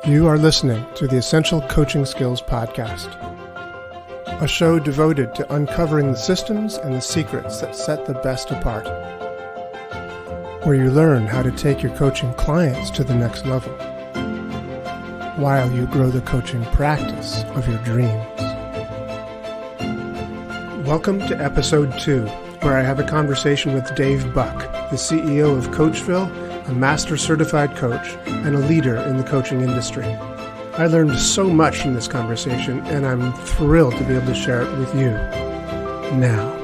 You are listening to the Essential Coaching Skills Podcast, a show devoted to uncovering the systems and the secrets that set the best apart, where you learn how to take your coaching clients to the next level, while you grow the coaching practice of your dreams. Welcome to Episode 2, where I have a conversation with Dave Buck, the CEO of Coachville, a master certified coach, and a leader in the coaching industry. I learned so much from this conversation, and I'm thrilled to be able to share it with you now.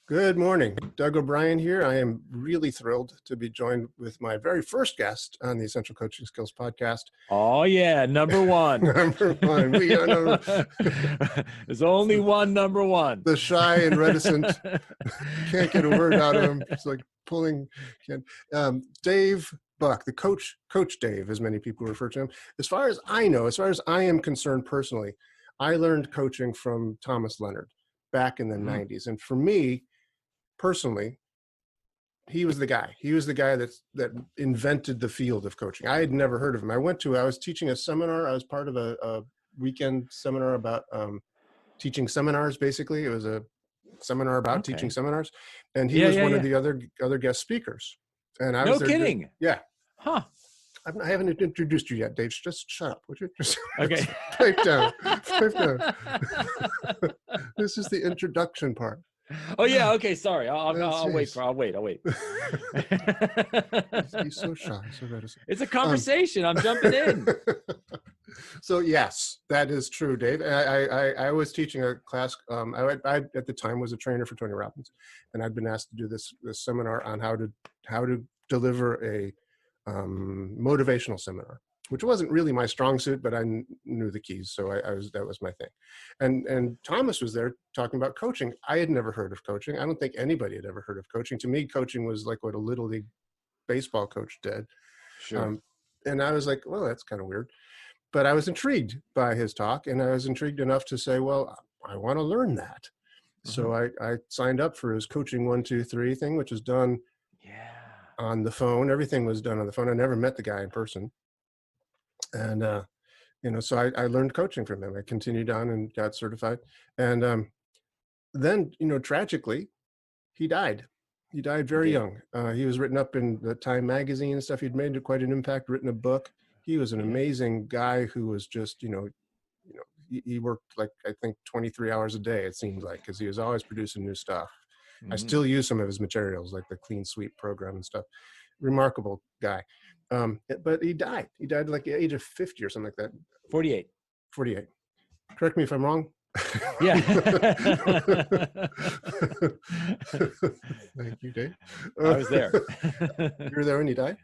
Good morning. Doug O'Brien here. I am really thrilled to be joined with my very first guest on the Essential Coaching Skills Podcast. Oh, yeah. Number one. Number one. There's only one number one. The shy and reticent. Can't get a word out of him. It's like pulling. Dave Buck, the Coach Dave, as many people refer to him. As far as I know, as far as I am concerned personally, I learned coaching from Thomas Leonard back in the 90s. And for me, personally, he was the guy. He was the guy that invented the field of coaching. I had never heard of him. I was teaching a seminar. I was part of a weekend seminar about teaching seminars, basically. It was a seminar about teaching seminars. And he was one of the other guest speakers. And I was there. No kidding. Yeah. Huh. I haven't introduced you yet, Dave. Just shut up, would you? Okay. Pipe down. Pipe down. This is the introduction part. Oh yeah. Okay. Sorry. I'll wait. He's so shy. So reticent. It's a conversation. I'm jumping in. So yes, that is true, Dave. I was teaching a class. I at the time was a trainer for Tony Robbins, and I'd been asked to do this seminar on how to deliver a motivational seminar, which wasn't really my strong suit, but I knew the keys, so that was my thing. And Thomas was there talking about coaching. I had never heard of coaching. I don't think anybody had ever heard of coaching. To me, coaching was like what a little league baseball coach did. Sure. And I was like, well, that's kind of weird. But I was intrigued by his talk, and I was intrigued enough to say, well, I want to learn that. Mm-hmm. So I signed up for his coaching 1, 2, 3 thing, which was done on the phone. Everything was done on the phone. I never met the guy in person. And, so I learned coaching from him. I continued on and got certified. And then, tragically, he died. He died very young. He was written up in the Time magazine and stuff. He'd made quite an impact, written a book. He was an amazing guy who was just, he worked like, I think 23 hours a day, it seemed like, because he was always producing new stuff. Mm-hmm. I still use some of his materials, like the Clean Sweep program and stuff. Remarkable guy. But he died. He died like the age of 50 or something like that. 48. Correct me if I'm wrong. Yeah. Thank you, Dave. I was there. You were there when he died?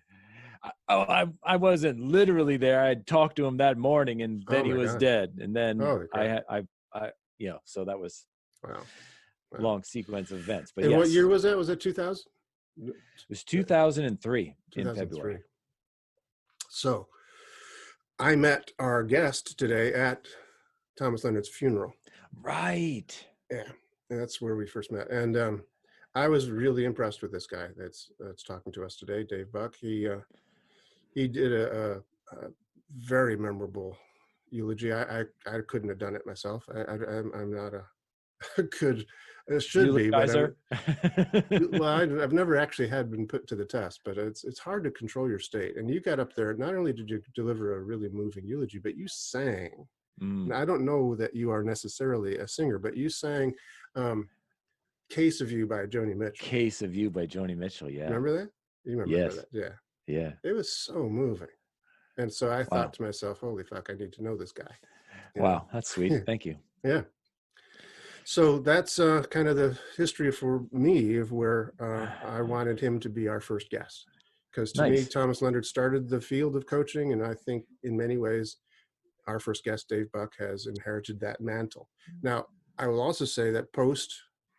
I wasn't literally there. I talked to him that morning, and then he was dead. And then so that was a long sequence of events. But what year was that? Was it 2000? It was 2003 in February. So I met our guest today at Thomas Leonard's funeral. Right. Yeah. And that's where we first met. And I was really impressed with this guy that's talking to us today, Dave Buck. He did a very memorable eulogy. I couldn't have done it myself. I'm not a good. It should be, but I've never actually been put to the test. But it's hard to control your state. And you got up there. Not only did you deliver a really moving eulogy, but you sang. And I don't know that you are necessarily a singer, but you sang "Case of You" by Joni Mitchell. "Case of You" by Joni Mitchell. Yeah. Remember that? You remember that? Yeah. Yeah. It was so moving. And so I thought to myself, "Holy fuck! I need to know this guy." Wow, that's sweet. Thank you. Yeah. So that's kind of the history for me of where I wanted him to be our first guest. Because to me, Thomas Leonard started the field of coaching. And I think in many ways, our first guest, Dave Buck, has inherited that mantle. Now, I will also say that post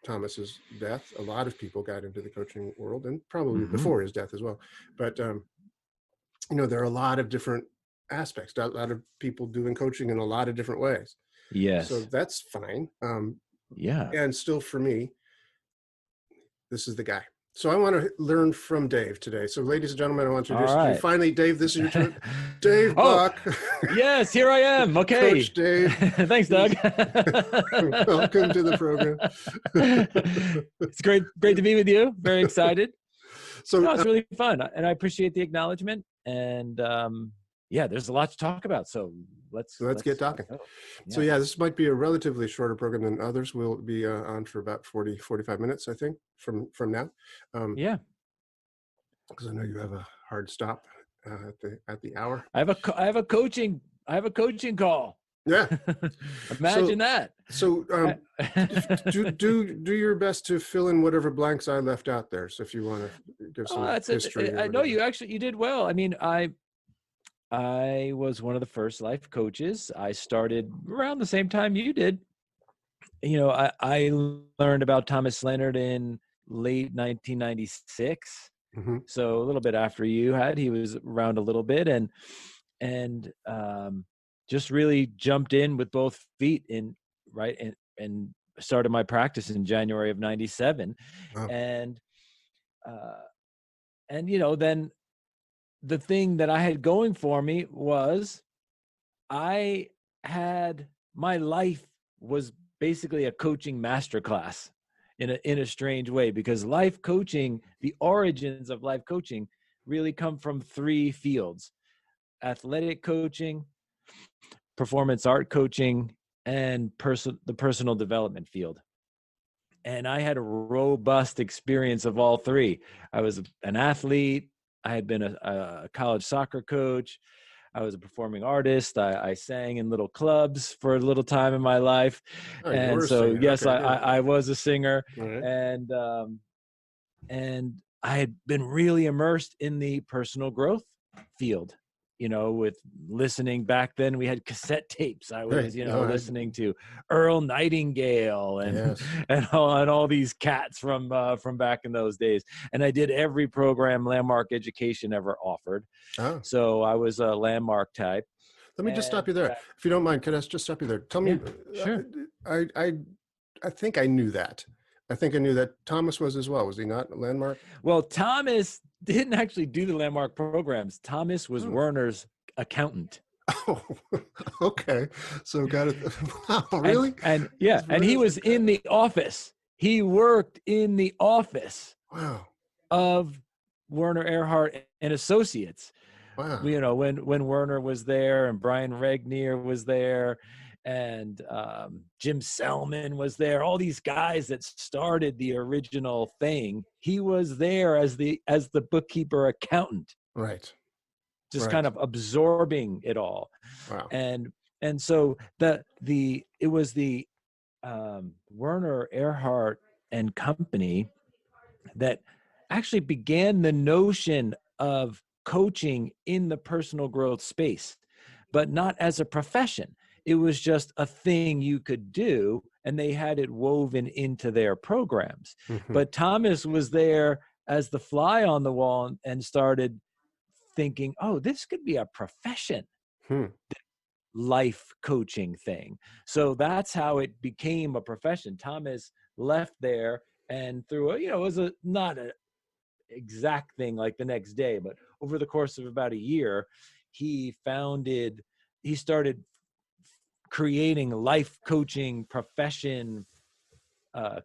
Thomas's death, a lot of people got into the coaching world, and probably before his death as well. But, there are a lot of different aspects, a lot of people doing coaching in a lot of different ways. Yes. So that's fine. Yeah. And still for me, this is the guy. So I want to learn from Dave today. So ladies and gentlemen, I want to introduce you. Finally, Dave, this is your turn. Dave Bach. Yes, here I am. Okay. Coach Dave. Thanks, Doug. Welcome to the program. It's great to be with you. Very excited. So no, it's really fun. And I appreciate the acknowledgement. And yeah, there's a lot to talk about. So let's get talking. Yeah. So yeah, this might be a relatively shorter program than others. We'll be on for about 45 minutes, I think, from now. Yeah. Because I know you have a hard stop at the hour. I have a coaching call. Yeah. Imagine that. So do your best to fill in whatever blanks I left out there. So if you want to give some history. I know you did well. I mean, I was one of the first life coaches. I started around the same time you did. You know, I learned about Thomas Leonard in late 1996. Mm-hmm. So a little bit after you had. He was around a little bit and just really jumped in with both feet in, right, and started my practice in January of 97. Wow. And you know, then the thing that I had going for me was my life was basically a coaching masterclass in a strange way, because life coaching, the origins of life coaching really come from three fields: athletic coaching, performance art coaching, and the personal development field. And I had a robust experience of all three. I was an athlete. I had been a college soccer coach. I was a performing artist. I sang in little clubs for a little time in my life. Oh, and so, yes, okay, I was a singer. Right. And I had been really immersed in the personal growth field, you know, with listening. Back then we had cassette tapes. I was, listening to Earl Nightingale and all these cats from back in those days. And I did every program Landmark Education ever offered. Oh. So I was a Landmark type. Let me just stop you there. If you don't mind, can I just stop you there? Tell me, sure. I think I knew that. I think I knew that Thomas was as well. Was he not Landmark? Well, Thomas didn't actually do the Landmark programs. Thomas was Werner's accountant. Oh, okay. So got it. Wow, really? And he was in the office. He worked in the office. Wow. Of Werner Erhard and Associates. Wow. You know, when Werner was there and Brian Regnier was there and Jim Selman was there, all these guys that started the original thing, he was there as the bookkeeper accountant. Right. Just kind of absorbing it all. Wow. And so it was the Werner Erhard and Company that actually began the notion of coaching in the personal growth space, but not as a profession. It was just a thing you could do, and they had it woven into their programs. Mm-hmm. But Thomas was there as the fly on the wall and started thinking, oh, this could be a profession. Life coaching thing. So that's how it became a profession. Thomas left there and through it was not an exact thing like the next day, but over the course of about a year, he started creating life coaching profession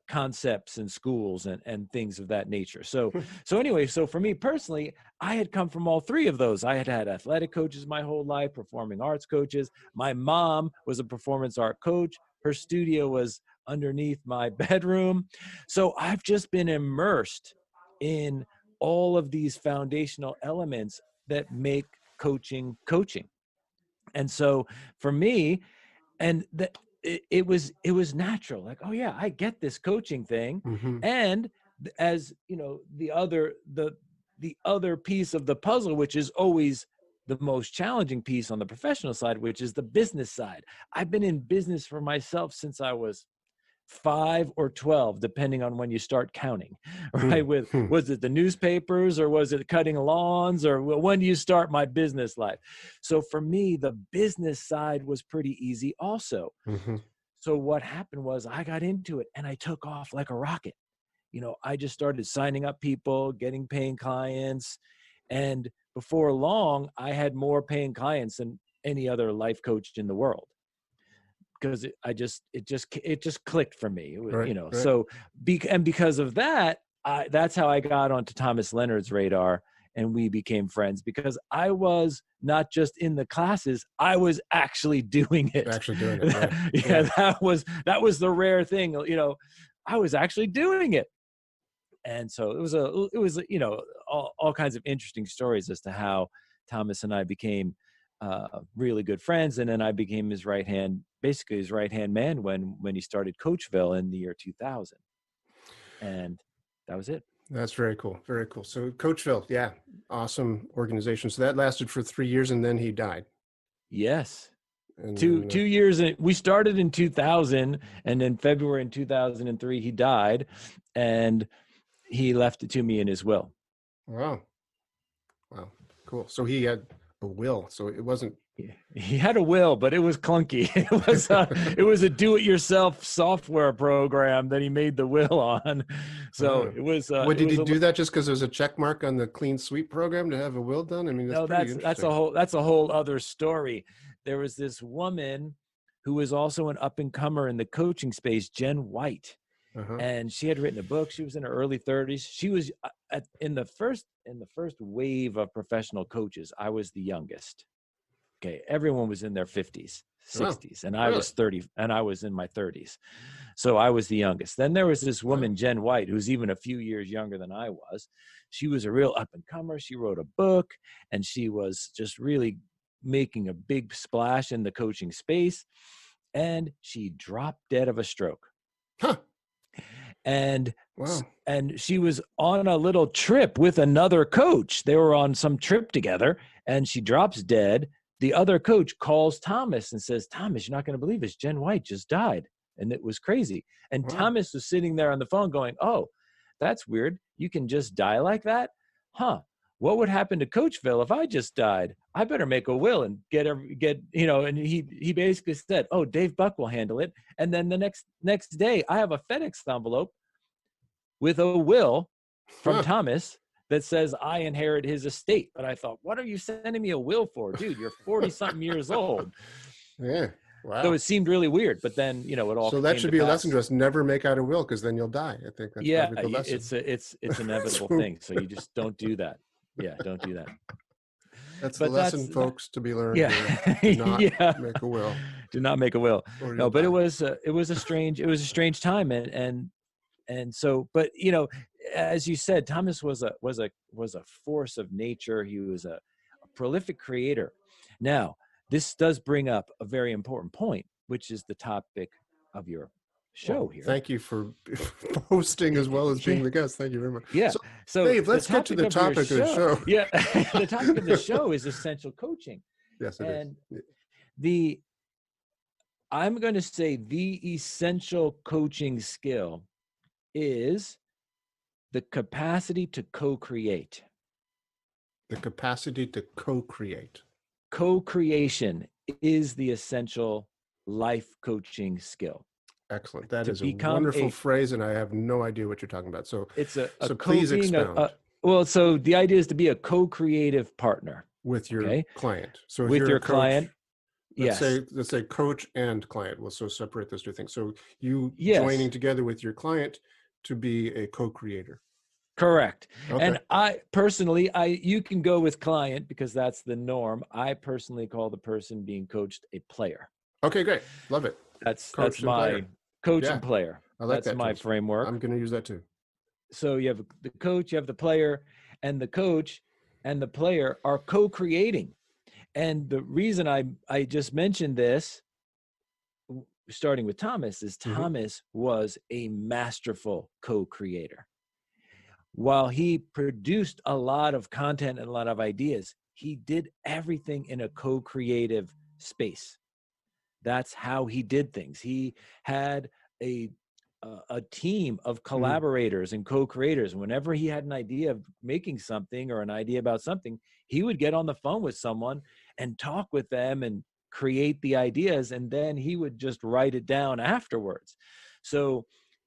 concepts in schools and things of that nature. So anyway, so for me personally, I had come from all three of those. I had had athletic coaches my whole life, performing arts coaches. My mom was a performance art coach. Her studio was underneath my bedroom. So I've just been immersed in all of these foundational elements that make coaching. And so for me, and it was natural, like, oh yeah, I get this coaching thing. Mm-hmm. And as you know, the other piece of the puzzle, which is always the most challenging piece on the professional side, which is the business side. I've been in business for myself since I was 5 or 12, depending on when you start counting, right? Was it the newspapers, or was it cutting lawns, or when do you start my business life? So for me, the business side was pretty easy also. Mm-hmm. So what happened was I got into it and I took off like a rocket. I just started signing up people, getting paying clients. And before long, I had more paying clients than any other life coach in the world, because it just clicked for me. Right. Right. So because of that, that's how I got onto Thomas Leonard's radar, and we became friends, because I was not just in the classes, I was actually doing it. Actually doing it. Right. Yeah, that was the rare thing. I was actually doing it. And so it was all kinds of interesting stories as to how Thomas and I became really good friends. And then I became basically his right hand man when he started Coachville in the year 2000. And that was it. That's very cool. Very cool. So Coachville, yeah, awesome organization. So that lasted for 3 years, and then he died. Yes. And two then, 2 years. We started in 2000, and in February in 2003, he died, and he left it to me in his will. Wow. Cool. So he had a will. So it wasn't. He had a will, but it was clunky. It was a do-it-yourself software program that he made the will on. So it was. Did he do that just because there's a check mark on the clean sweep program to have a will done? I mean, that's a whole other story. There was this woman who was also an up-and-comer in the coaching space, Jen White. And she had written a book. She was in her early 30s. She was in the first wave of professional coaches. I was the youngest. Okay, everyone was in their 50s, 60s, and I was 30, and I was in my 30s. So I was the youngest. Then there was this woman, Jen White, who's even a few years younger than I was. She was a real up-and-comer. She wrote a book, and she was just really making a big splash in the coaching space. And she dropped dead of a stroke. And she was on a little trip with another coach. They were on some trip together, and she drops dead. The other coach calls Thomas and says, "Thomas, you're not going to believe this. Jen White just died." And it was crazy. And Thomas was sitting there on the phone going, "Oh, that's weird. You can just die like that? Huh. What would happen to Coachville if I just died? I better make a will and get, and he basically said, "Oh, Dave Buck will handle it." And then the next day I have a FedEx envelope with a will from Thomas that says I inherit his estate. But I thought, what are you sending me a will for? Dude, you're 40 something years old. Yeah. Wow. So it seemed really weird, but then, it all. So that should be a lesson to us. Never make out a will, because then you'll die. I think that's probably the lesson. It's an inevitable thing. So you just don't do that. Yeah. Don't do that. That's the lesson, folks, to be learned. Yeah. Do not make a will. Do not make a will. No, but it was a strange time. And so, but as you said, Thomas was a force of nature. He was a prolific creator. Now, this does bring up a very important point, which is the topic of your show here. Thank you for hosting as well as being the guest. Thank you very much. Yeah. So Dave, let's get to the topic of the show. Yeah. The topic of the show is essential coaching. Yes, it is. And I'm going to say the essential coaching skill is the capacity to co-create. The capacity to co-create. Co-creation is the essential life coaching skill. Excellent. That is a wonderful phrase, and I have no idea what you're talking about. So please expound. So the idea is to be a co-creative partner with your client. So with your client. Let's say coach and client. We'll separate those two things. So you joining together with your client to be a co-creator. Correct. Okay. And I personally, you can go with client because that's the norm. I personally call the person being coached a player. Okay, great. Love it. That's my coach and player. I like that's that my term. framework. I'm going to use that too. So you have the coach, you have the player, and the coach and the player are co-creating. And the reason I just mentioned this, starting with Thomas, is Thomas was a masterful co-creator. While he produced a lot of content and a lot of ideas, he did everything in a co-creative space. That's how he did things. He had a team of collaborators and co-creators. Whenever he had an idea of making something or an idea about something, he would get on the phone with someone and talk with them and create the ideas, and then he would just write it down afterwards. So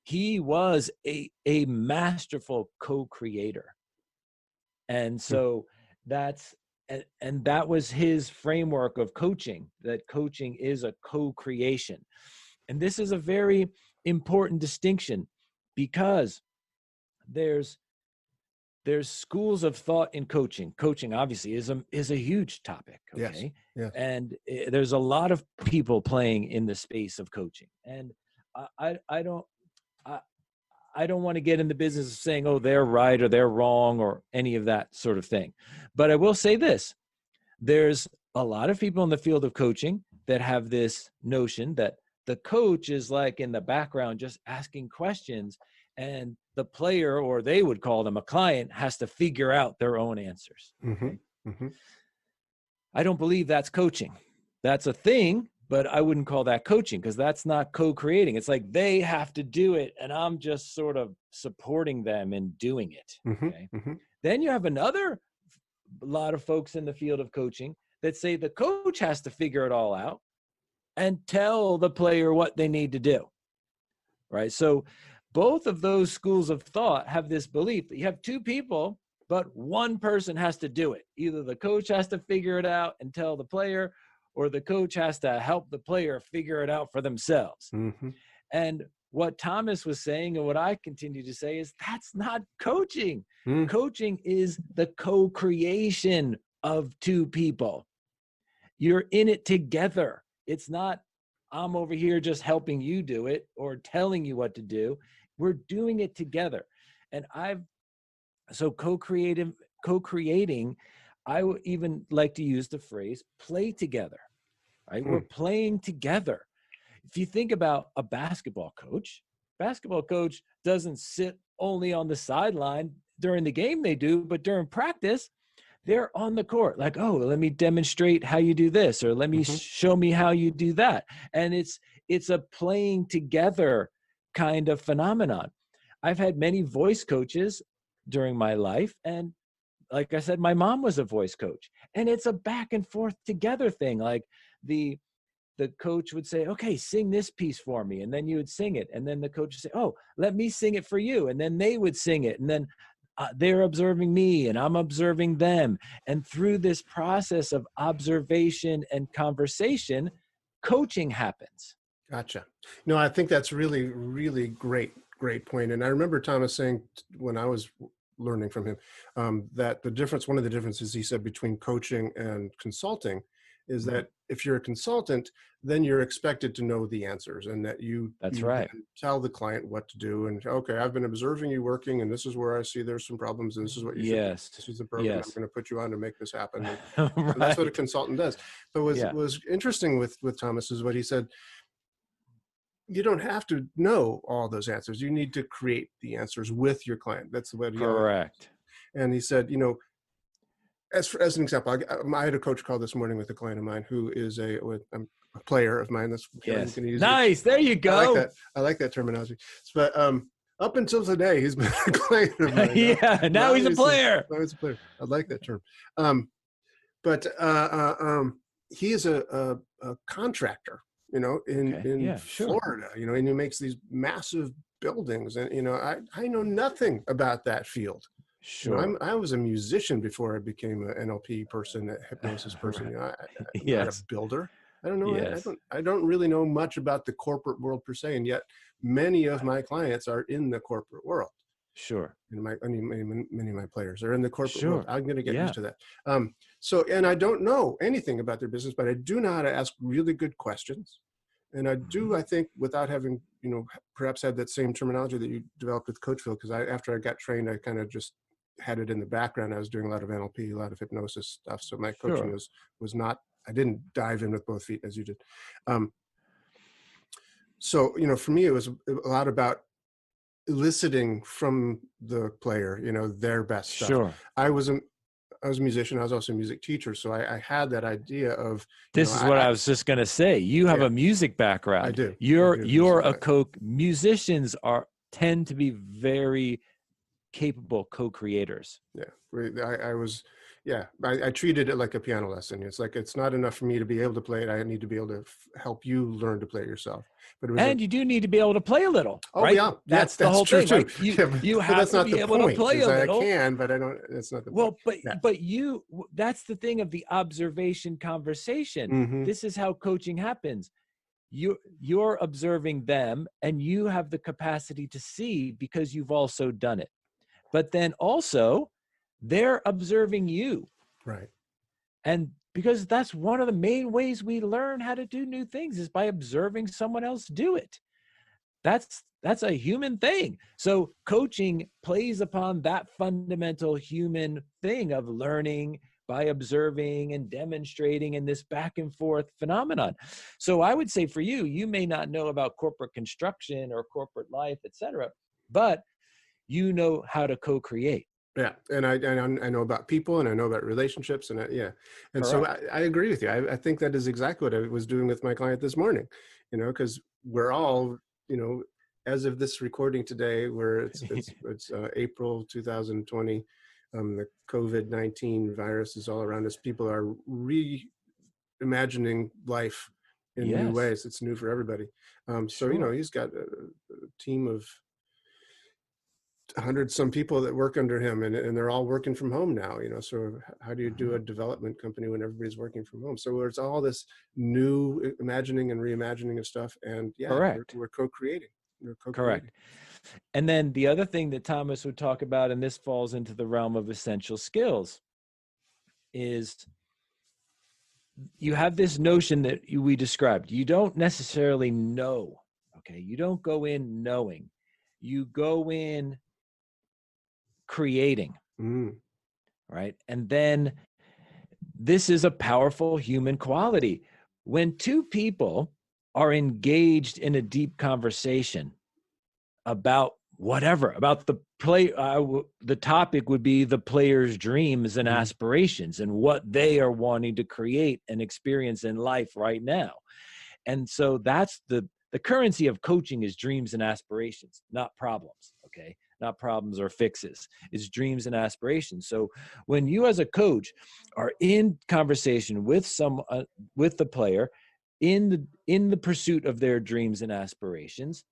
he was a masterful co-creator. And so and that was his framework of coaching, that coaching is a co-creation. And this is a very important distinction, because there's schools of thought in coaching. Coaching obviously is a huge topic. Okay. Yes. And there's a lot of people playing in the space of coaching. And I don't want to get in the business of saying, oh, they're right or they're wrong or any of that sort of thing. But I will say this: there's a lot of people in the field of coaching that have this notion that the coach is like in the background just asking questions, and the player, or they would call them a client, has to figure out their own answers. Okay? I don't believe that's coaching. That's a thing, but I wouldn't call that coaching, because that's not co-creating. It's like they have to do it, and I'm just sort of supporting them in doing it. Okay? Then you have another lot of folks in the field of coaching that say the coach has to figure it all out and tell the player what they need to do. Right? So both of those schools of thought have this belief that you have two people, but one person has to do it. Either the coach has to figure it out and tell the player, or the coach has to help the player figure it out for themselves. And what Thomas was saying, and what I continue to say, is that's not coaching. Coaching is the co-creation of two people. You're in it together. It's not, I'm over here just helping you do it or telling you what to do. We're doing it together. And so co-creating, I would even like to use the phrase play together, right? We're playing together. If you think about a basketball coach doesn't sit only on the sideline. During the game they do, but during practice, they're on the court. Like, oh, let me demonstrate how you do this, or let me show me how you do that. And it's a playing together kind of phenomenon. I've had many voice coaches during my life, and like I said, my mom was a voice coach, and it's a back and forth together thing. Like the coach would say, okay, sing this piece for me. And then you would sing it. And then the coach would say, oh, let me sing it for you. And then they would sing it. And then they're observing me and I'm observing them. And through this process of observation and conversation, coaching happens. Gotcha. No, I think that's really, really great point. And I remember Thomas saying when I was learning from him, that one of the differences he said between coaching and consulting is that if you're a consultant, then you're expected to know the answers, and that you tell the client what to do. And okay, I've been observing you working, and this is where I see there's some problems, and this is what you should do. This is the program I'm going to put you on to make this happen. And, and that's what a consultant does. But was interesting with Thomas is what he said. You don't have to know all those answers. You need to create the answers with your client. That's what he correct. And he said, as an example, I had a coach call this morning with a client of mine who is a player of mine. That's nice. There you go. I like that terminology. But up until today, he's been a client of mine. Now he's a player. Now he's a player. I like that term. But he is a contractor, in Florida, and he makes these massive buildings, and I know nothing about that field. Sure. I was a musician before I became an NLP person, a hypnosis person. I'm not a builder. I don't know. I don't really know much about the corporate world per se, and yet many of my clients are in the corporate world. Sure. And many of my players are in the corporate world. I'm going to get used to that. And I don't know anything about their business, but I do know how to ask really good questions. And I do, I think, without having, perhaps had that same terminology that you developed with Coachville, because after I got trained, I kind of just had it in the background. I was doing a lot of NLP, a lot of hypnosis stuff. So my coaching was not, I didn't dive in with both feet as you did. So, for me, it was a lot about eliciting from the player, their best stuff. Sure. I was a musician. I was also a music teacher. So I had that idea of, this is what I was just going to say. You have a music background. I do. You're a musicians tend to be very capable co-creators. Yeah. I was, Yeah, I treated it like a piano lesson. It's like, it's not enough for me to be able to play it. I need to be able to help you learn to play it yourself. But it was a, And you do need to be able to play a little, oh right? yeah, yeah, That's the that's whole true thing, too. right? Yeah, You but have that's to not be the able to point. play Is a I little. can, but I don't. That's not the point. Well, but Yeah. but you that's the thing of the observation conversation. Mm-hmm. This is how coaching happens. You're observing them and you have the capacity to see because you've also done it. But then also they're observing you. Right. And because that's one of the main ways we learn how to do new things is by observing someone else do it. That's a human thing. So coaching plays upon that fundamental human thing of learning by observing and demonstrating in this back and forth phenomenon. So I would say for you, you may not know about corporate construction or corporate life, et cetera, but you know how to co-create. Yeah, and I know about people, and I know about relationships, and yeah, and so Correct. I agree with you. I think that is exactly what I was doing with my client this morning. Because we're all, as of this recording today, where it's April 2020, the COVID-19 virus is all around us. People are reimagining life in new Yes, ways. It's new for everybody. So sure. he's got a team of 100 some people that work under him, and they're all working from home now. So how do you do a development company when everybody's working from home? So it's all this new imagining and reimagining of stuff, and yeah, Correct. we're co-creating. We're co-creating. Correct. And then the other thing that Thomas would talk about, and this falls into the realm of essential skills, is you have this notion that we described. You don't necessarily know, okay? You don't go in knowing. You go in creating, Mm. right? And then this is a powerful human quality. When two people are engaged in a deep conversation about whatever, about the play, the topic would be the player's dreams and Mm. aspirations and what they are wanting to create and experience in life right now. And so that's the currency of coaching is dreams and aspirations, not problems. Okay. Not problems or fixes. It's dreams and aspirations. So when you as a coach are in conversation with with the player in the pursuit of their dreams and aspirations,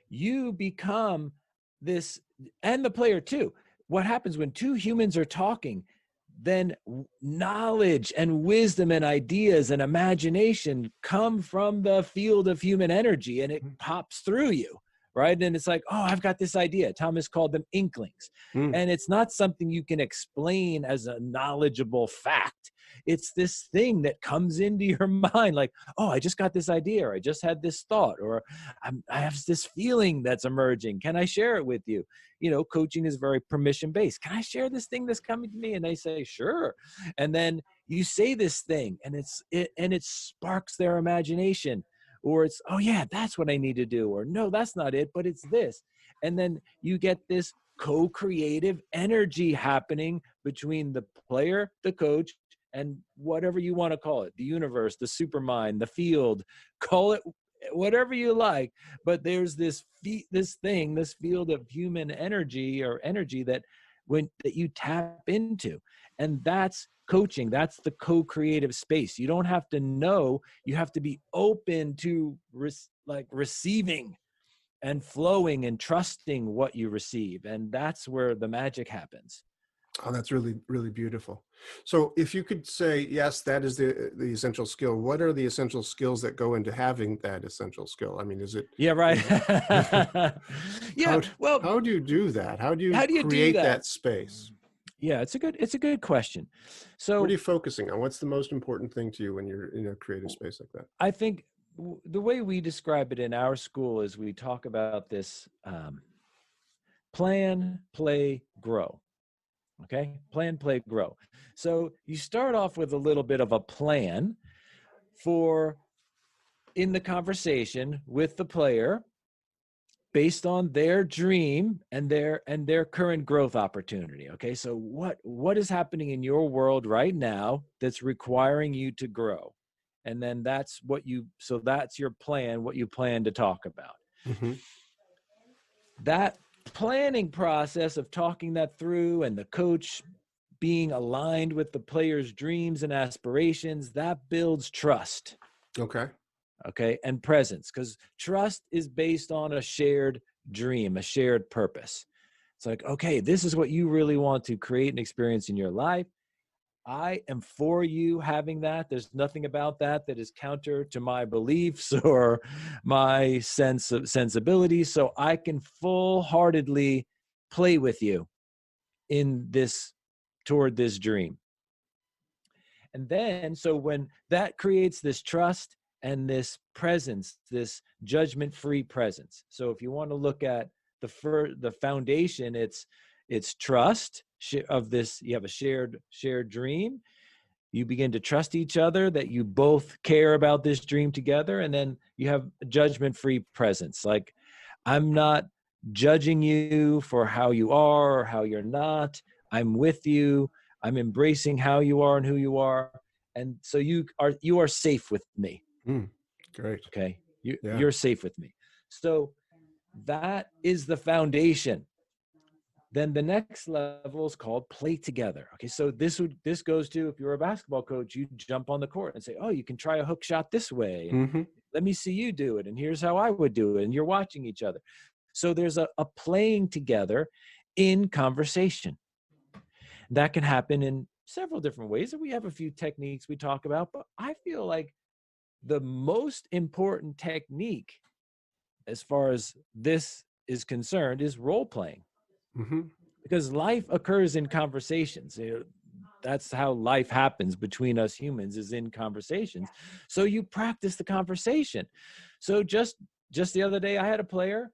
you become this, and the player too. What happens when two humans are talking? Then knowledge and wisdom and ideas and imagination come from the field of human energy, and it pops through you, right? And it's like, oh, I've got this idea. Thomas called them inklings. Mm. And it's not something you can explain as a knowledgeable fact. It's this thing that comes into your mind like, oh, I just got this idea, or I just had this thought, or I have this feeling that's emerging. Can I share it with you? Coaching is very permission based. Can I share this thing that's coming to me? And they say, sure. And then you say this thing and it sparks their imagination, or it's, oh yeah, that's what I need to do. Or no, that's not it, but it's this. And then you get this co-creative energy happening between the player, the coach, and whatever you want to call it, the universe, the supermind, the field, call it whatever you like. But there's this field of human energy or energy that you tap into, and that's coaching. That's the co-creative space. You don't have to know, you have to be open to receiving and flowing and trusting what you receive, and that's where the magic happens. Oh, that's really, really beautiful. So if you could say, yes, that is the essential skill, what are the essential skills that go into having that essential skill? I mean, is it? Yeah, right. how, Yeah, well, how do you do that? How do you how do you do create that? that space? Yeah, it's a good question. What are So you focusing on? What's the most important thing to you when you're in a creative space like that? I think the way we describe it in our school is we talk about this plan, play, grow. Okay, plan, play, grow. So you start off with a little bit of a plan for in the conversation with the player based on their dream and their current growth opportunity. Okay, so what is happening in your world right now that's requiring you to grow? And then that's your plan, what you plan to talk about. Mm-hmm. That planning process of talking that through and the coach being aligned with the player's dreams and aspirations, that builds trust. Okay. Okay. And presence, because trust is based on a shared dream, a shared purpose. It's like, okay, this is what you really want to create and experience in your life. I am for you having that. There's nothing about that that is counter to my beliefs or my sense of sensibility. So I can full-heartedly play with you in this, toward this dream. And then, so when that creates this trust and this presence, this judgment-free presence. So if you want to look at the foundation, it's trust of this. You have a shared dream. You begin to trust each other that you both care about this dream together. And then you have judgment-free presence. Like, I'm not judging you for how you are or how you're not. I'm with you. I'm embracing how you are and who you are. And so you are safe with me. Great. Okay. You're safe with me. So that is the foundation. Then the next level is called play together. Okay. So this goes to, if you're a basketball coach, you jump on the court and say, oh, you can try a hook shot this way. And let me see you do it. And here's how I would do it. And you're watching each other. So there's a playing together in conversation. That can happen in several different ways. And we have a few techniques we talk about, but I feel like the most important technique as far as this is concerned is role playing. Because life occurs in conversations. That's how life happens between us humans, is in conversations. So you practice the conversation. So just the other day, I had a player.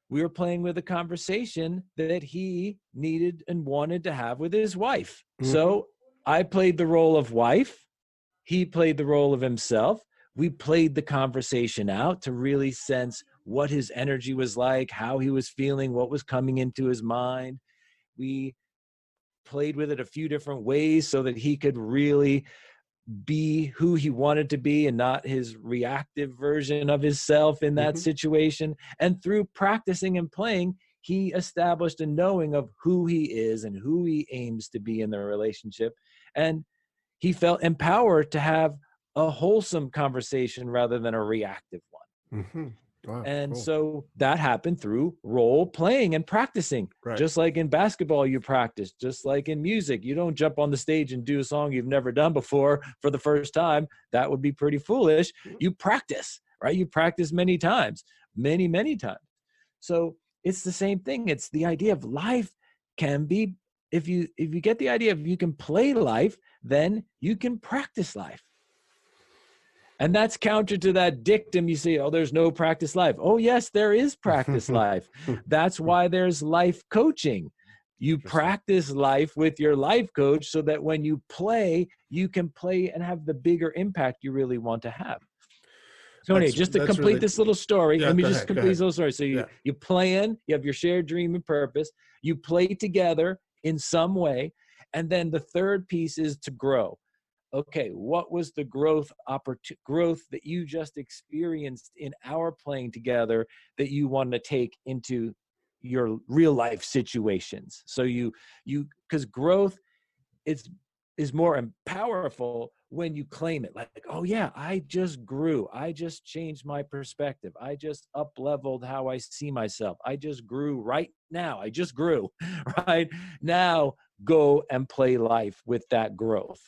We were playing with a conversation that he needed and wanted to have with his wife. So I played the role of wife. He played the role of himself. We played the conversation out to really sense what his energy was like, how he was feeling, what was coming into his mind. We played with it a few different ways so that he could really be who he wanted to be and not his reactive version of himself in that situation. And through practicing and playing, he established a knowing of who he is and who he aims to be in the relationship. And he felt empowered to have a wholesome conversation rather than a reactive one. Wow, and cool. So that happened through role playing and practicing. Right. Just like in basketball, you practice. Just like in music, you don't jump on the stage and do a song you've never done before for the first time. That would be pretty foolish. You practice, right? You practice many times, many times. So it's the same thing. It's the idea of life can be, if you get the idea of you can play life, then you can practice life. And that's counter to that dictum you see, oh, there's no practice life. Oh, yes, there is practice life. That's why there's life coaching. You practice life with your life coach so that when you play, you can play and have the bigger impact you really want to have. Tony, just to complete this little story, let me just complete this little story. So you plan, you have your shared dream and purpose, you play together in some way, and then the third piece is to grow. Okay, what was the growth that you just experienced in our playing together that you want to take into your real life situations? So because growth is more powerful when you claim it. Like, oh yeah, I just grew. I just changed my perspective. I just up-leveled how I see myself. I just grew right now. I just grew, right? Now go and play life with that growth.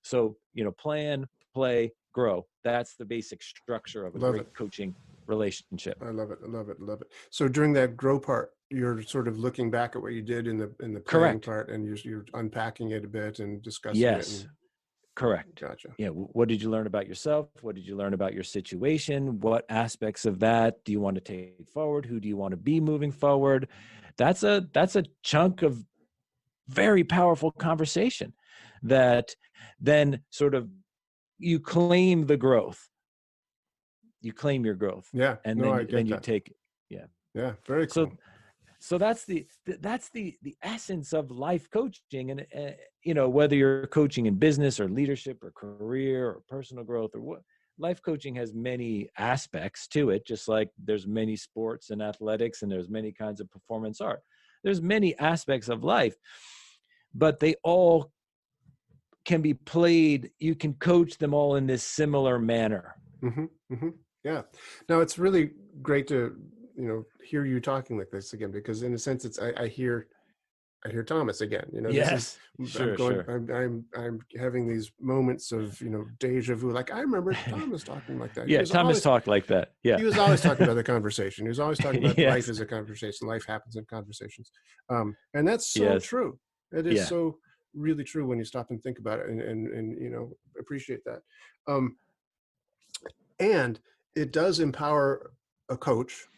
So, plan, play, grow. That's the basic structure of a great coaching relationship. I love it. I love it. I love it. So during that grow part, you're sort of looking back at what you did in the playing Correct. part, and you're unpacking it a bit and discussing yes. it. Correct. Gotcha. Yeah. What did you learn about yourself? What did you learn about your situation? What aspects of that do you want to take forward? Who do you want to be moving forward? That's a chunk of very powerful conversation that then sort of you claim the growth. You claim your growth. Yeah. And then you take, yeah. Yeah. Very cool. So that's the essence of life coaching. And, whether you're coaching in business or leadership or career or personal growth or what, life coaching has many aspects to it, just like there's many sports and athletics and there's many kinds of performance art. There's many aspects of life. but they all can be played. You can coach them all in this similar manner. Yeah. Now it's really great to, hear you talking like this again, because in a sense I hear Thomas again. This is, Yes, sure, sure. I'm having these moments of, deja vu. Like I remember Thomas talking like that. Yeah, Thomas talked like that. Yeah. He was always talking about the conversation. He was always talking about life Yes. as a conversation. Life happens in conversations. And that's so Yes. true. It is Yeah. so really true when you stop and think about it and appreciate that. And it does empower a coach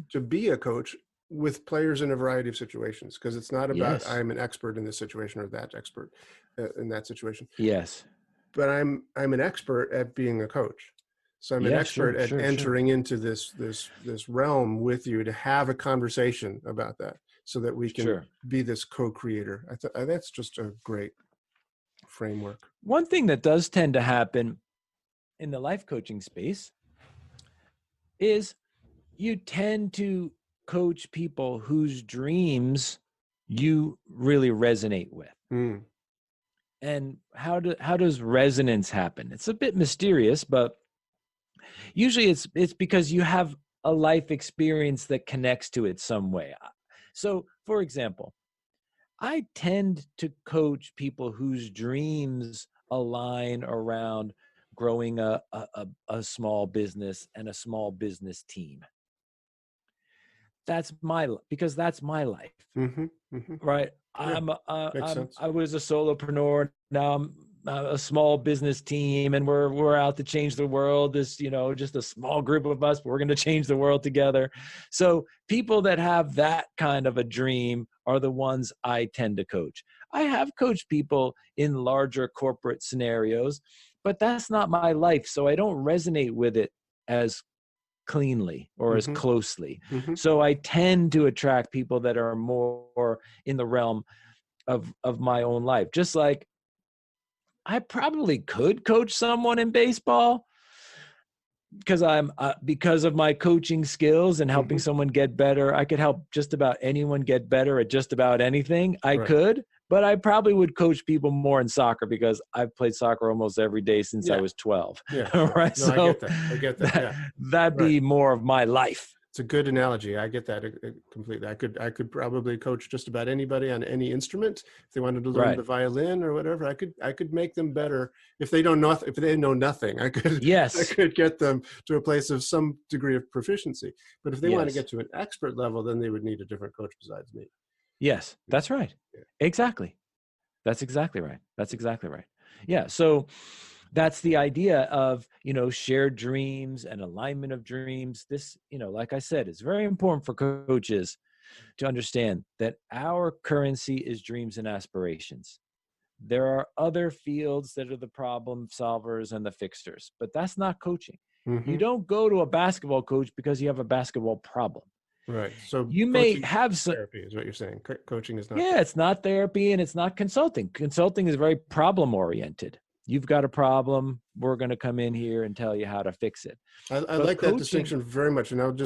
to be a coach with players in a variety of situations, because it's not about Yes. I'm an expert in this situation or that expert in that situation, Yes. but I'm an expert at being a coach. So I'm an Yeah, expert sure, at sure, sure. entering into this realm with you to have a conversation about that, so that we can Sure. be this co-creator. That's just a great framework. One thing that does tend to happen in the life coaching space is you tend to coach people whose dreams you really resonate with. Mm. And how does resonance happen? It's a bit mysterious, but usually it's because you have a life experience that connects to it some way. So, for example, I tend to coach people whose dreams align around growing a small business and a small business team. Because that's my life, right? Yeah, makes sense. I was a solopreneur. Now I'm a small business team, and we're out to change the world. This, just a small group of us, but we're going to change the world together. So people that have that kind of a dream are the ones I tend to coach. I have coached people in larger corporate scenarios, but that's not my life. So I don't resonate with it as cleanly or as closely. So I tend to attract people that are more in the realm of my own life. Just like I probably could coach someone in baseball because because of my coaching skills and helping someone get better. I could help just about anyone get better at just about anything. I could, but I probably would coach people more in soccer because I've played soccer almost every day since I was 12. Yeah, sure. Right. No, So I get that. Yeah, that'd be more of my life. It's a good analogy. I get that completely. I could probably coach just about anybody on any instrument. If they wanted to learn the violin or whatever, I could make them better. If they don't know, if they know nothing, I could get them to a place of some degree of proficiency. But if they want to get to an expert level, then they would need a different coach besides me. Yes, that's right. Yeah. Exactly. That's exactly right. That's exactly right. Yeah. So that's the idea of, shared dreams and alignment of dreams. This, like I said, it's very important for coaches to understand that our currency is dreams and aspirations. There are other fields that are the problem solvers and the fixers, but that's not coaching. You don't go to a basketball coach because you have a basketball problem. Right. So you may have some therapy is what you're saying. Coaching is not. Yeah, it's not therapy and it's not consulting. Consulting is very problem oriented. You've got a problem. We're going to come in here and tell you how to fix it. I like that distinction very much. And I want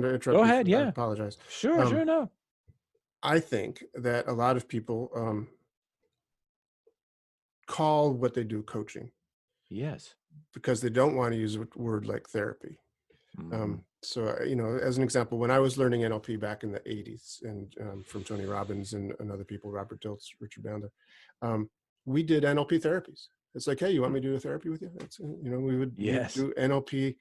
to interrupt. Go ahead. Yeah. I apologize. Sure. No. I think that a lot of people call what they do coaching. Yes. Because they don't want to use a word like therapy. So, as an example, when I was learning NLP back in the 80s and from Tony Robbins and other people, Robert Dilts, Richard Bandler, we did NLP therapies. It's like, hey, you want me to do a therapy with you? That's, we would do NLP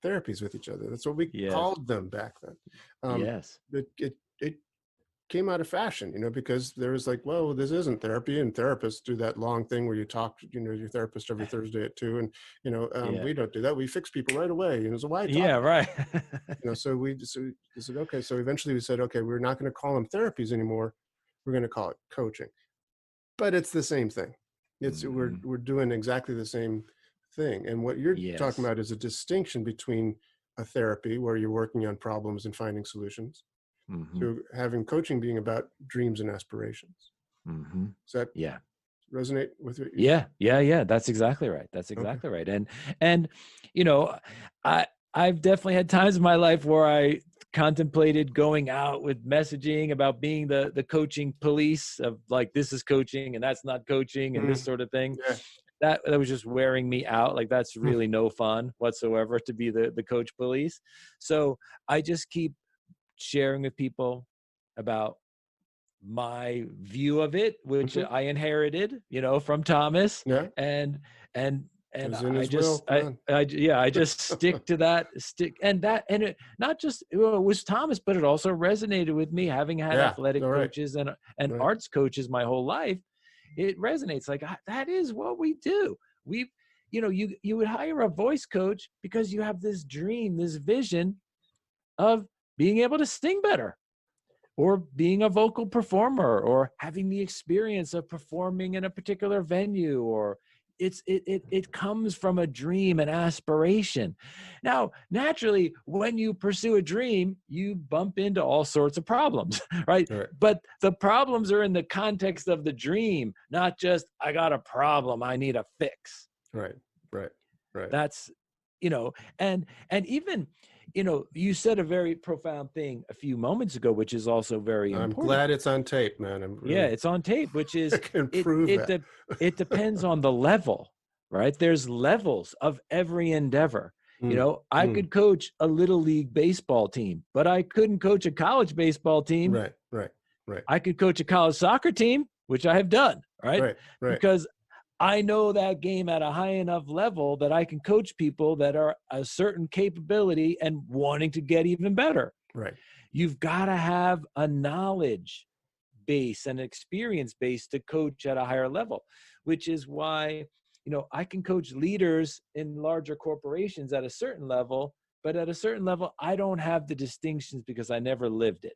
therapies with each other. That's what we called them back then. Yes. It came out of fashion, because there was like, well, this isn't therapy, and therapists do that long thing where you talk, your therapist every Thursday at 2, and we don't do that. We fix people right away. So why talk? Yeah, right. So we said, okay. So eventually we said, okay, we're not going to call them therapies anymore. We're going to call it coaching. But it's the same thing. It's we're doing exactly the same thing. And what you're talking about is a distinction between a therapy where you're working on problems and finding solutions, to having coaching being about dreams and aspirations. Does that resonate with you? Yeah. That's exactly right. That's exactly right. And I've definitely had times in my life where I contemplated going out with messaging about being the coaching police of like, this is coaching and that's not coaching and this sort of thing. Yeah. That was just wearing me out. Like, that's really no fun whatsoever to be the coach police. So I just keep sharing with people about my view of it, which I inherited, from Thomas, Yeah. and It and was in I his will. just I just stick to that and it not just it was Thomas, but it also resonated with me, having had Yeah. athletic All right. coaches and Right. arts coaches my whole life. It resonates like that is what we do. We've you would hire a voice coach because you have this dream, this vision of being able to sing better, or being a vocal performer, or having the experience of performing in a particular venue, or it comes from a dream and aspiration. Now, naturally, when you pursue a dream, you bump into all sorts of problems, right? Right. But the problems are in the context of the dream, not just, I got a problem, I need a fix. Right. Right. Right. That's, and even, you said a very profound thing a few moments ago, which is also very I'm important. glad it's on tape, man. I'm Yeah, really it's on tape, which I is can prove that. it depends on the level, right? There's levels of every endeavor. I could coach a little league baseball team, but I couldn't coach a college baseball team. Right. Right. Right. I could coach a college soccer team, which I have done, right? Right. Right. Because I know that game at a high enough level that I can coach people that are a certain capability and wanting to get even better. Right. You've got to have a knowledge base and experience base to coach at a higher level, which is why, I can coach leaders in larger corporations at a certain level, but at a certain level, I don't have the distinctions because I never lived it.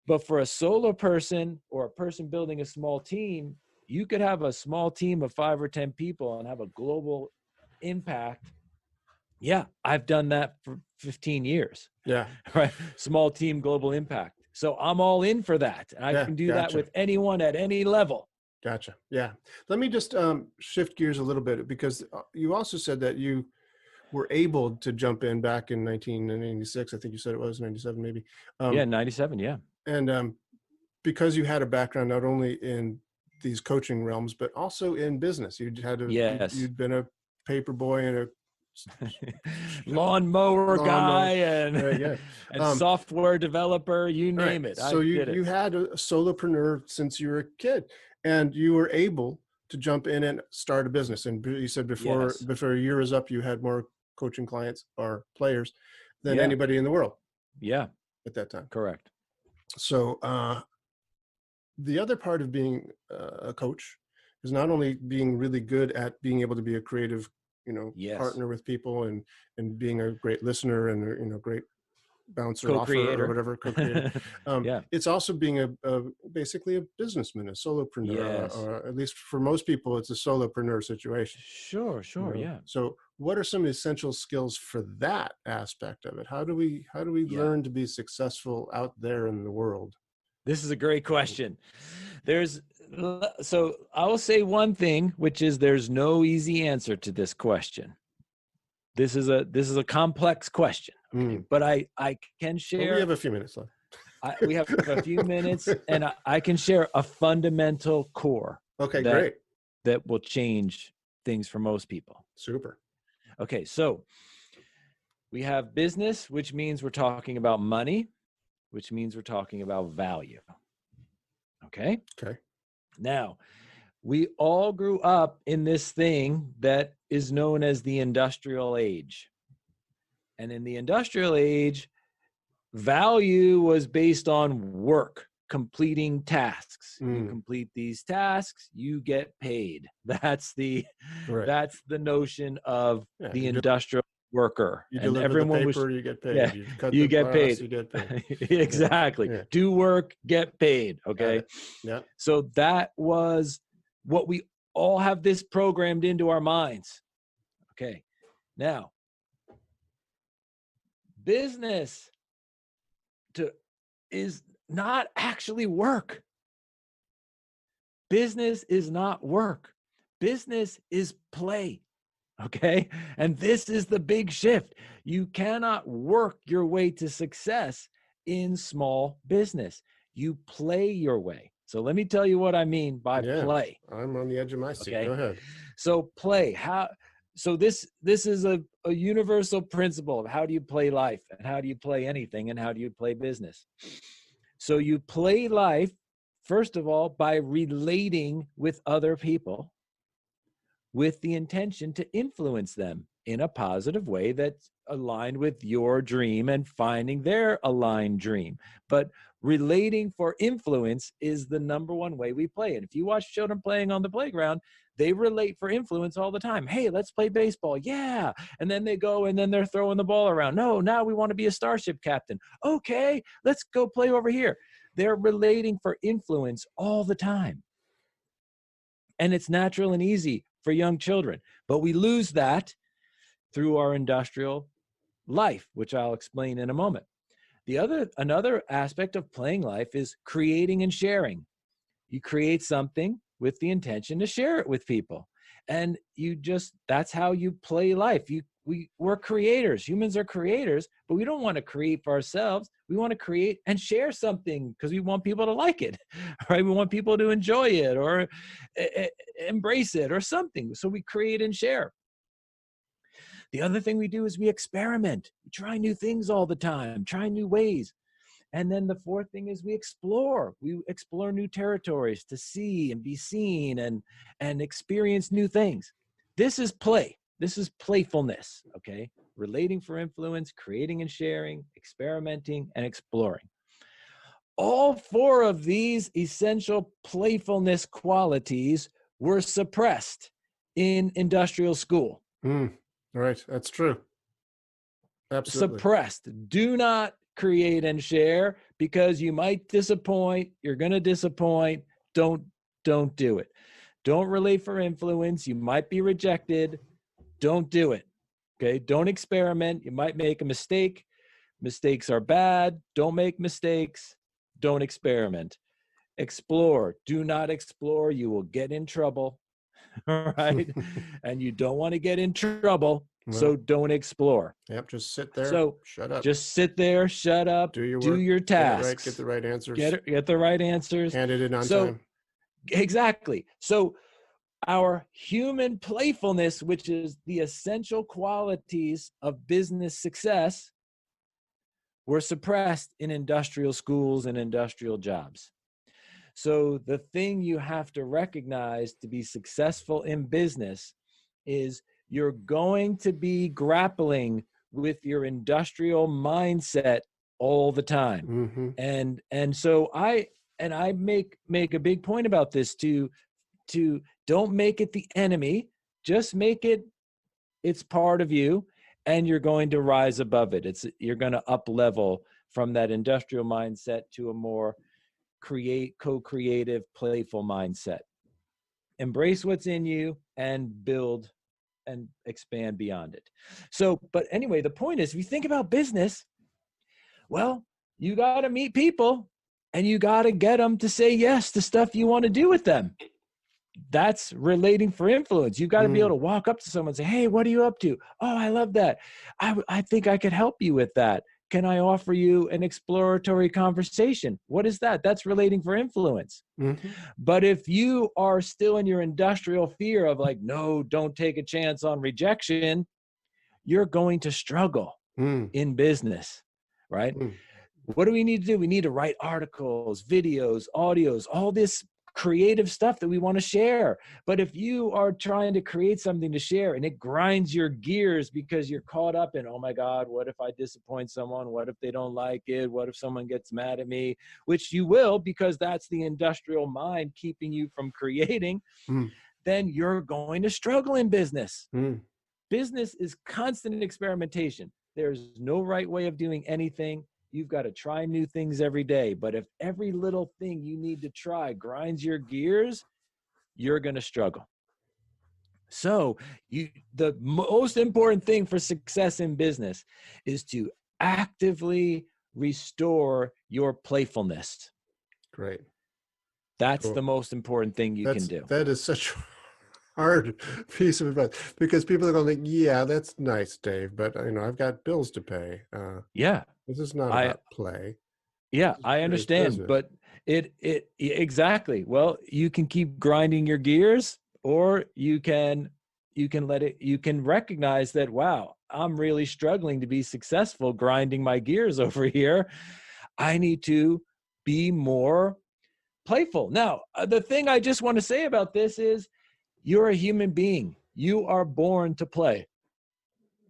But for a solo person or a person building a small team, you could have a small team of 5 or 10 people and have a global impact. Yeah, I've done that for 15 years. Yeah. Right? Small team, global impact. So I'm all in for that. And I can do that with anyone at any level. Gotcha. Yeah. Let me just shift gears a little bit, because you also said that you were able to jump in back in 1996. I think you said it was 97, maybe. Yeah, 97. Yeah. And because you had a background not only in these coaching realms, but also in business. Yes. You'd been a paper boy and a lawnmower guy and, yeah. and software developer, you name it. So you had a solopreneur since you were a kid, and you were able to jump in and start a business. And you said before a year is up, you had more coaching clients or players than anybody in the world. Yeah. At that time. Correct. So the other part of being a coach is not only being really good at being able to be a creative, partner with people, and being a great listener and great bouncer Co-creator. offer or whatever, co-creator. It's also being basically a businessman, a solopreneur, or at least for most people, it's a solopreneur situation. Sure. Yeah. So what are some essential skills for that aspect of it? How do we learn to be successful out there in the world? This is a great question. So I will say one thing, which is there's no easy answer to this question. This is a complex question, okay? But I can share. Well, we have a few minutes left. We have a few minutes, and I can share a fundamental core. Okay, great. That will change things for most people. Super. Okay, so we have business, which means we're talking about money, which means we're talking about value. Okay? Okay. Now, we all grew up in this thing that is known as the industrial age. And in the industrial age, value was based on work, completing tasks. You complete these tasks, you get paid. That's the notion of the industrial worker. You deliver the paper, you get paid. Yeah, you cut you the get glass, paid. you get paid. Exactly. Yeah. Do work, get paid. Okay. Yeah. So that was what we all have this programmed into our minds. Okay. Now, business is not actually work. Business is not work. Business is play. Okay. And this is the big shift. You cannot work your way to success in small business. You play your way. So let me tell you what I mean by Yeah, play. I'm on the edge of my seat. Go Okay. ahead. So play. So this is a universal principle of how do you play life and how do you play anything and how do you play business. So you play life, first of all, by relating with other people with the intention to influence them in a positive way that's aligned with your dream and finding their aligned dream. But relating for influence is the number one way we play. And if you watch children playing on the playground, they relate for influence all the time. Hey, let's play baseball. Yeah. And then they go and then they're throwing the ball around. No, now we want to be a starship captain. Okay, let's go play over here. They're relating for influence all the time. And it's natural and easy for young children. But we lose that through our industrial life, which I'll explain in a moment. Another aspect of playing life is creating and sharing. You create something with the intention to share it with people. And that's how you play life. We're creators. Humans are creators, but we don't want to create for ourselves. We want to create and share something because we want people to like it, right? We want people to enjoy it or embrace it or something. So we create and share. The other thing we do is we experiment. We try new things all the time, try new ways. And then the fourth thing is we explore. We explore new territories to see and be seen and experience new things. This is play. This is playfulness, okay? Relating for influence, creating and sharing, experimenting, and exploring. All four of these essential playfulness qualities were suppressed in industrial school. Right. That's true. Absolutely. Suppressed. Do not create and share because you might disappoint. You're going to disappoint. Don't do it. Don't relate for influence. You might be rejected. Don't do it. Okay. Don't experiment. You might make a mistake. Mistakes are bad. Don't make mistakes. Don't experiment. Explore. Do not explore. You will get in trouble. Right. And you don't want to get in trouble. Well, so don't explore. Yep. Just sit there. So shut up. just sit there, shut up, Do your do work. your tasks. Get the right answers. Get the right answers. Hand it in on time. Exactly. So our human playfulness, which is the essential qualities of business success, were suppressed in industrial schools and industrial jobs. So the thing you have to recognize to be successful in business is you're going to be grappling with your industrial mindset all the time. And so I make a big point about this to don't make it the enemy, just make it's part of you, and you're going to rise above it. You're going to up level from that industrial mindset to a more co-creative, playful mindset. Embrace what's in you and build and expand beyond it. So, but anyway, the point is, if you think about business, well, you got to meet people and you got to get them to say yes to stuff you want to do with them. That's relating for influence. You've got to be able to walk up to someone and say, hey, what are you up to? Oh, I love that. I think I could help you with that. Can I offer you an exploratory conversation? What is that? That's relating for influence. But if you are still in your industrial fear of like, no, don't take a chance on rejection, you're going to struggle in business, right? What do we need to do? We need to write articles, videos, audios, all this creative stuff that we want to share. But if you are trying to create something to share and it grinds your gears because you're caught up in, oh my God, what if I disappoint someone? What if they don't like it? What if someone gets mad at me? Which you will, because that's the industrial mind keeping you from creating. Then you're going to struggle in business. Business is constant experimentation. There's no right way of doing anything. You've got to try new things every day. But if every little thing you need to try grinds your gears, you're going to struggle. So the most important thing for success in business is to actively restore your playfulness. Great. That's the most important thing you can do. That is such hard piece of advice because people are going to think, yeah, that's nice, Dave, but I've got bills to pay. Yeah. This is not I about play. Yeah, This is I serious understand, business. but exactly. Well, you can keep grinding your gears, or you can let it. You can recognize that, wow, I'm really struggling to be successful grinding my gears over here. I need to be more playful. Now, the thing I just want to say about this is, you're a human being. You are born to play.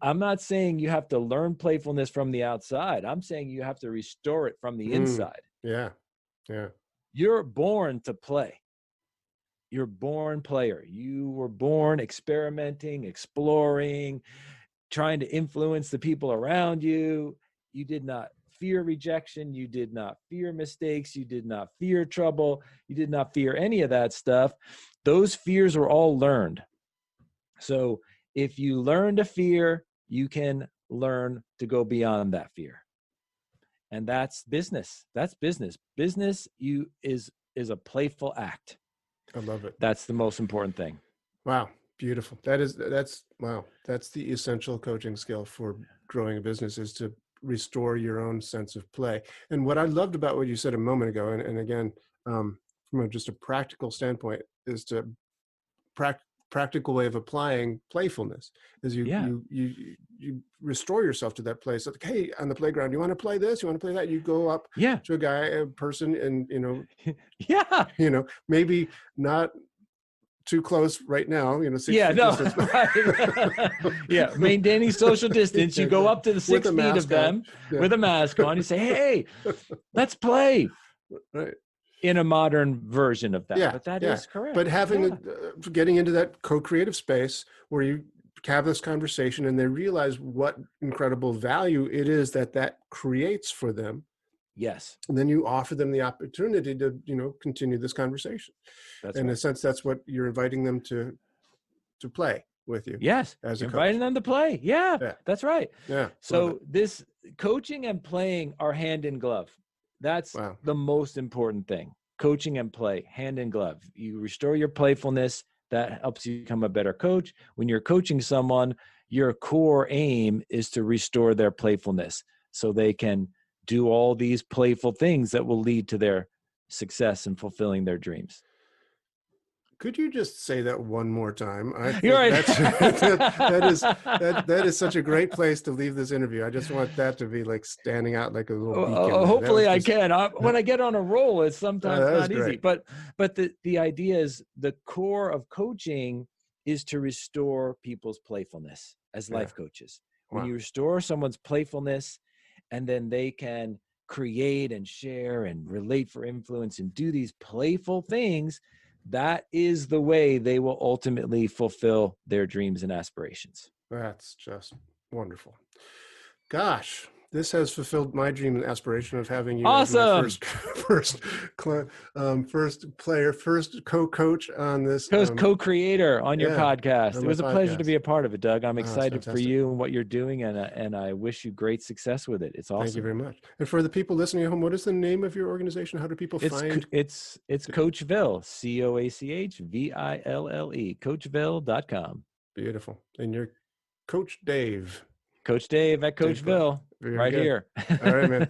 I'm not saying you have to learn playfulness from the outside. I'm saying you have to restore it from the inside. Yeah. Yeah. You're born to play. You're born player. You were born experimenting, exploring, trying to influence the people around you. You did not fear rejection. You did not fear mistakes. You did not fear trouble. You did not fear any of that stuff. Those fears were all learned. So if you learn to fear, you can learn to go beyond that fear. And that's business. That's business. Business is a playful act. I love it. That's the most important thing. Wow. Beautiful. Wow. That's the essential coaching skill for growing a business, is to restore your own sense of play. And what I loved about what you said a moment ago, and again, from just a practical standpoint, is to practical way of applying playfulness is you restore yourself to that place. Like, hey, on the playground, you want to play this? You want to play that? You go up to a person, and maybe not too close right now. 6 feet distance. Right. Maintaining social distance. You go up to the 6 feet of them with a mask on. You say, hey, let's play. Right. In a modern version of that. But that is correct. But getting into that co-creative space where you have this conversation and they realize what incredible value it is that creates for them. Yes. And then you offer them the opportunity to, continue this conversation. In a sense, that's what you're inviting them to play with you. Yes. As a inviting them to play. Yeah, that's right. Yeah. So this coaching and playing are hand in glove. That's the most important thing. Coaching and play, hand in glove. You restore your playfulness. That helps you become a better coach. When you're coaching someone, your core aim is to restore their playfulness so they can do all these playful things that will lead to their success and fulfilling their dreams. Could you just say that one more time? I think You're right. that is such a great place to leave this interview. I just want that to be like standing out like a little beacon. Hopefully I can. When I get on a roll, it's sometimes not easy. But the idea is, the core of coaching is to restore people's playfulness as life coaches. When you restore someone's playfulness, and then they can create and share and relate for influence and do these playful things, that is the way they will ultimately fulfill their dreams and aspirations. That's just wonderful. Gosh, this has fulfilled my dream and aspiration of having you as my first co-coach on this. Co-creator on your podcast. It was a pleasure to be a part of it, Doug. I'm excited for you and what you're doing, and I wish you great success with it. It's awesome. Thank you very much. And for the people listening at home, what is the name of your organization? How do people find? It's Coachville, COACHVILLE, Coachville.com. Beautiful. And you're Coach Dave. Coach Dave at Coachville, right here. All right, man.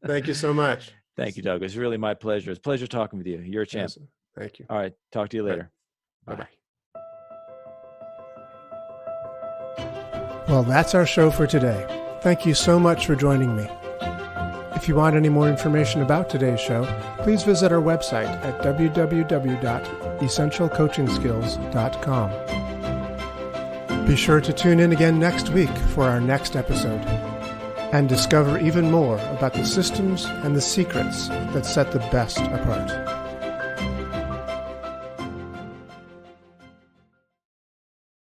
Thank you so much. Thank you, Doug. It's really my pleasure. It's a pleasure talking with you. You're a champ. Awesome. Thank you. All right. Talk to you later. Right. Bye-bye. Well, that's our show for today. Thank you so much for joining me. If you want any more information about today's show, please visit our website at www.essentialcoachingskills.com. Be sure to tune in again next week for our next episode and discover even more about the systems and the secrets that set the best apart.